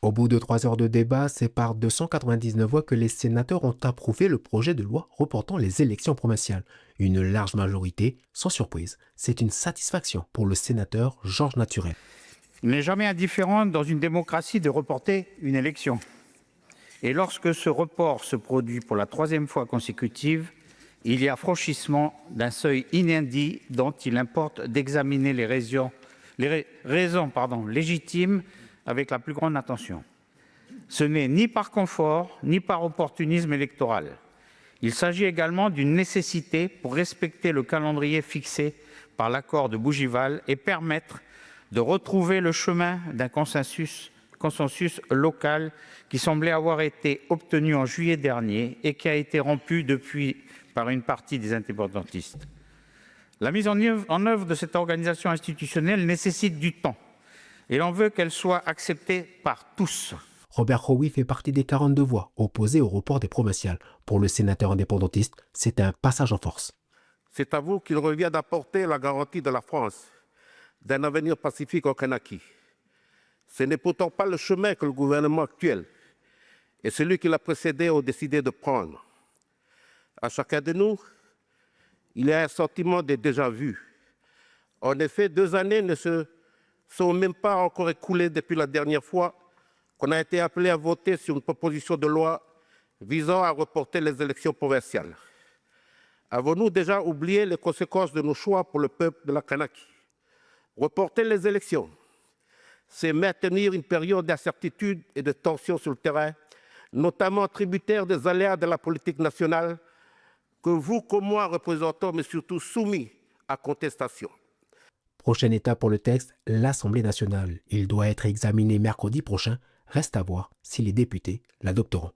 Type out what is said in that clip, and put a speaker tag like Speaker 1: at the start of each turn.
Speaker 1: Au bout de 3 heures de débat, c'est par 299 voix que les sénateurs ont approuvé le projet de loi reportant les élections provinciales. Une large majorité, sans surprise. C'est une satisfaction pour le sénateur Georges Naturel.
Speaker 2: Il n'est jamais indifférent dans une démocratie de reporter une élection. Et lorsque ce report se produit pour la 3e fois consécutive, il y a franchissement d'un seuil inédit dont il importe d'examiner les raisons légitimes avec la plus grande attention. Ce n'est ni par confort, ni par opportunisme électoral. Il s'agit également d'une nécessité pour respecter le calendrier fixé par l'accord de Bougival et permettre de retrouver le chemin d'un consensus local qui semblait avoir été obtenu en juillet dernier et qui a été rompu depuis par une partie des indépendantistes. La mise en œuvre de cette organisation institutionnelle nécessite du temps et l'on veut qu'elle soit acceptée par tous.
Speaker 1: Robert Howie fait partie des 42 voix opposées au report des provinciales. Pour le sénateur indépendantiste, c'est un passage en force.
Speaker 3: C'est à vous qu'il revient d'apporter la garantie de la France d'un avenir pacifique au Kanaki. Ce n'est pourtant pas le chemin que le gouvernement actuel et celui qui l'a précédé ont décidé de prendre. À chacun de nous, il y a un sentiment de déjà-vu. En effet, 2 années ne se sont même pas encore écoulées depuis la dernière fois qu'on a été appelé à voter sur une proposition de loi visant à reporter les élections provinciales. Avons-nous déjà oublié les conséquences de nos choix pour le peuple de la Kanaki? Reporter les élections, c'est maintenir une période d'incertitude et de tension sur le terrain, notamment tributaire des aléas de la politique nationale que vous, comme moi, représentons, mais surtout soumis à contestation.
Speaker 1: Prochaine étape pour le texte, l'Assemblée nationale. Il doit être examiné mercredi prochain. Reste à voir si les députés l'adopteront.